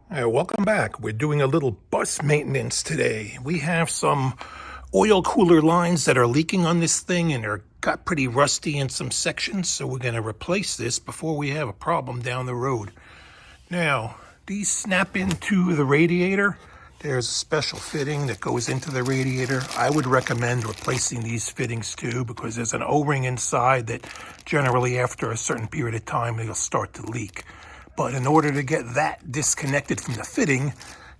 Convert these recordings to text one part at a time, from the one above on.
Welcome back. We're doing a little bus maintenance today. We have some oil cooler lines that are leaking on this thing and are got pretty rusty in some sections, so we're going to replace this before we have a problem down the road. Now, these snap into the radiator. There's a special fitting that goes into the radiator. I would recommend replacing these fittings too, because there's an O-ring inside that generally after a certain period of time it'll start to leak. But in order to get that disconnected from the fitting,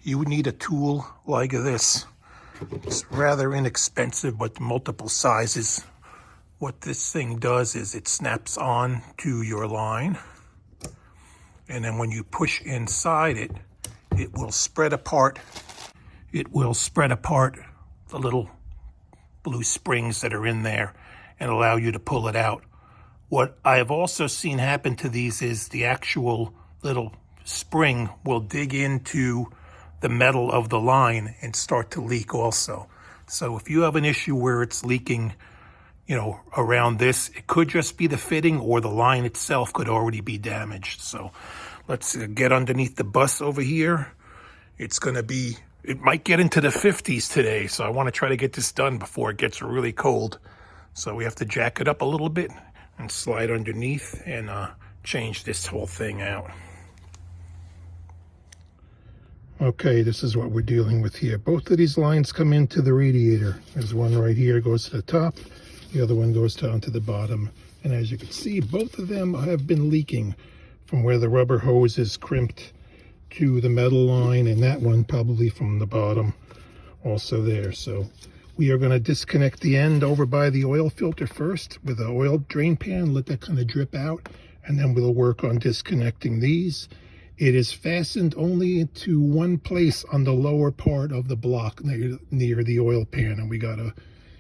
you would need a tool like this. It's rather inexpensive, but multiple sizes. What this thing does is it snaps on to your line. And then when you push inside it, it will spread apart. It will spread apart the little blue springs that are in there and allow you to pull it out. What I have also seen happen to these is the actual little spring will dig into the metal of the line and start to leak also. So if you have an issue where it's leaking, around this, it could just be the fitting or the line itself could already be damaged. So let's get underneath the bus over here. It might get into the 50s today, so I want to try to get this done before it gets really cold. So we have to jack it up a little bit and slide underneath and change this whole thing out. Okay, this is what we're dealing with here. Both of these lines come into the radiator. There's one right here goes to the top. The other one goes down to the bottom. And as you can see, both of them have been leaking from where the rubber hose is crimped to the metal line, and that one probably from the bottom also there. So we are going to disconnect the end over by the oil filter first with an oil drain pan, let that kind of drip out, and then we'll work on disconnecting these. It is fastened only to one place on the lower part of the block near the oil pan, and we got to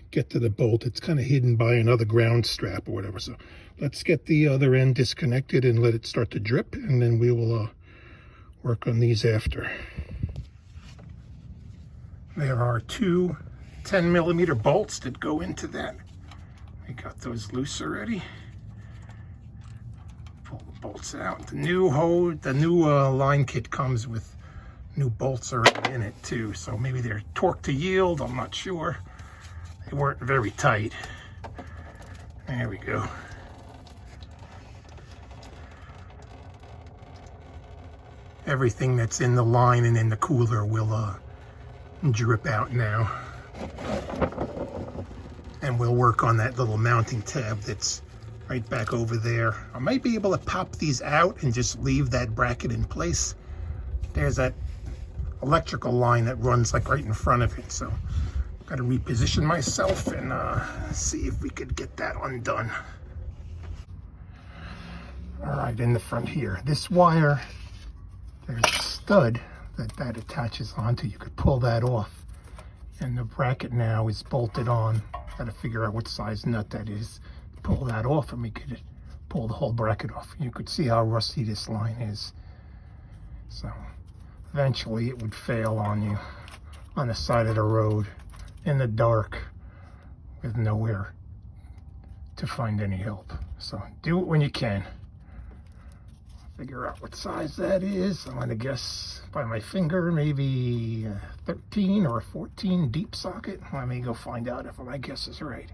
get to the bolt. It's kind of hidden by another ground strap or whatever. So let's get the other end disconnected and let it start to drip, and then we will work on these after. There are two 10-millimeter bolts that go into that. We got those loose already. Pull the bolts out. The new line kit comes with new bolts already in it too, so maybe they're torque to yield, I'm not sure. They weren't very tight. There we go. Everything that's in the line and in the cooler will drip out now. And we'll work on that little mounting tab that's right back over there. I might be able to pop these out and just leave that bracket in place. There's that electrical line that runs like right in front of it, so I've got to reposition myself and see if we could get that undone. All right, in the front here, this wire, there's a stud that attaches onto. You could pull that off, and the bracket now is bolted on. Got to figure out what size nut that is. Pull that off and we could pull the whole bracket off. You could see how rusty this line is. So eventually it would fail on you on the side of the road in the dark with nowhere to find any help. So do it when you can. Figure out what size that is. I'm going to guess by my finger, maybe a 13 or a 14 deep socket. Let me go find out if my guess is right.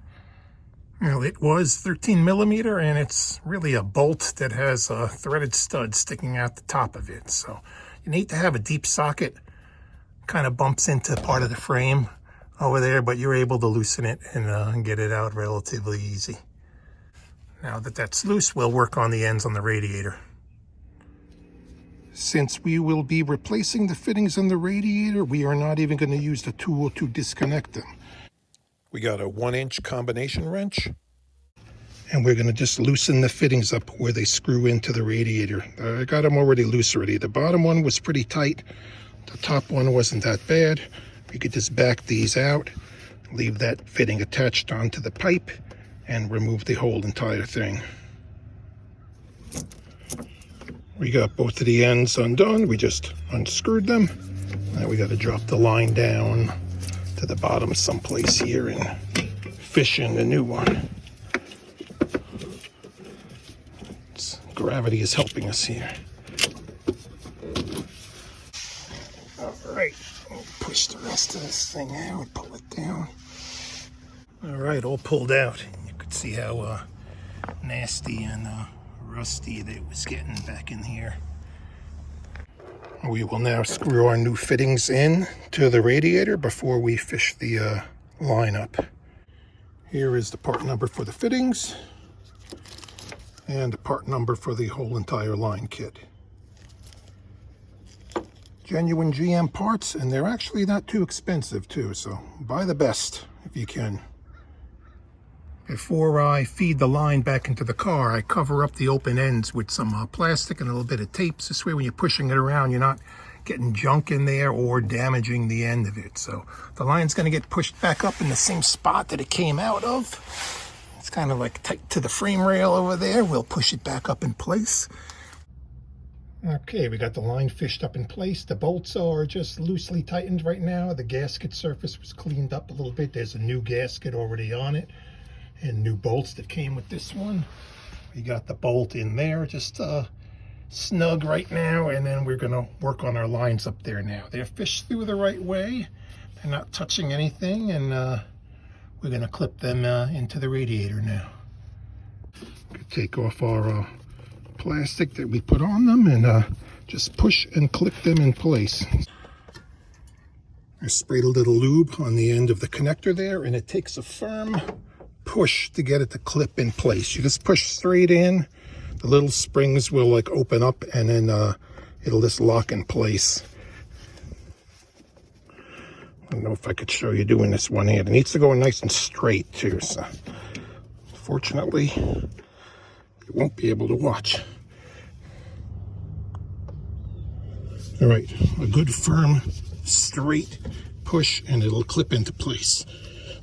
Well, it was 13 millimeter, and it's really a bolt that has a threaded stud sticking out the top of it. So you need to have a deep socket. Kind of bumps into part of the frame over there, but you're able to loosen it and get it out relatively easy. Now that that's loose, we'll work on the ends on the radiator. Since we will be replacing the fittings on the radiator, we are not even going to use the tool to disconnect them. We got a 1-inch combination wrench, and we're going to just loosen the fittings up where they screw into the radiator. I got them already loose already. The bottom one was pretty tight. The top one wasn't that bad. We could just back these out, leave that fitting attached onto the pipe, and remove the whole entire thing. We got both of the ends undone. We just unscrewed them. Now we got to drop the line down to the bottom someplace here and fish in the new one. Gravity is helping us here. right, we'll push the rest of this thing out, pull it down. All right, all pulled out. You could see how nasty and rusty that it was getting back in here. We will now screw our new fittings in to the radiator before we fish the line up. Here is the part number for the fittings and the part number for the whole entire line kit. Genuine GM parts, and they're actually not too expensive too, so buy the best if you can. Before I feed the line back into the car, I cover up the open ends with some plastic and a little bit of tape. This way when you're pushing it around, you're not getting junk in there or damaging the end of it. So the line's going to get pushed back up in the same spot that it came out of. It's kind of like tight to the frame rail over there. We'll push it back up in place. Okay, we got the line fished up in place. The bolts are just loosely tightened right now. The gasket surface was cleaned up a little bit. There's a new gasket already on it and new bolts that came with this one. We got the bolt in there just snug right now, and then we're gonna work on our lines up there now. They're fished through the right way. They're not touching anything, and we're gonna clip them into the radiator now. Take off our plastic that we put on them and just push and clip them in place. I sprayed a little lube on the end of the connector there, and it takes a firm push to get it to clip in place. You just push straight in, the little springs will like open up, and then it'll just lock in place. I don't know if I could show you doing this one hand. It needs to go nice and straight too, so fortunately you won't be able to watch. All right, a good firm straight push and it'll clip into place.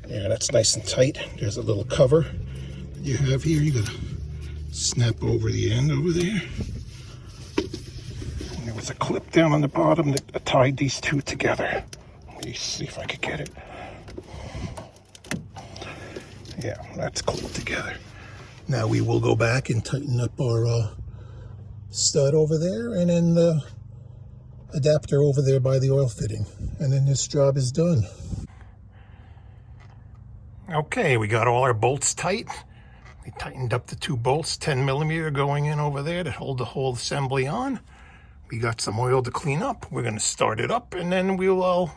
Yeah, that's nice and tight. There's a little cover that you have here. You gotta snap over the end over there. And there was a clip down on the bottom that tied these two together. Let me see if I could get it. Yeah, that's clipped together. Now we will go back and tighten up our stud over there, and then the adapter over there by the oil fitting. And then this job is done. Okay, we got all our bolts tight. We tightened up the two bolts, 10mm going in over there to hold the whole assembly on. We got some oil to clean up. We're gonna start it up, and then we'll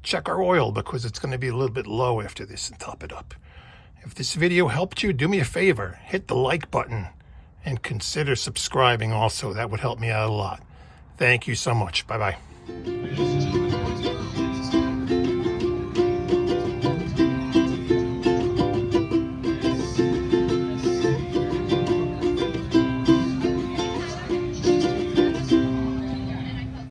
check our oil because it's gonna be a little bit low after this, and top it up. If this video helped you, do me a favor, hit the like button and consider subscribing also. That would help me out a lot. Thank you so much. Bye-bye.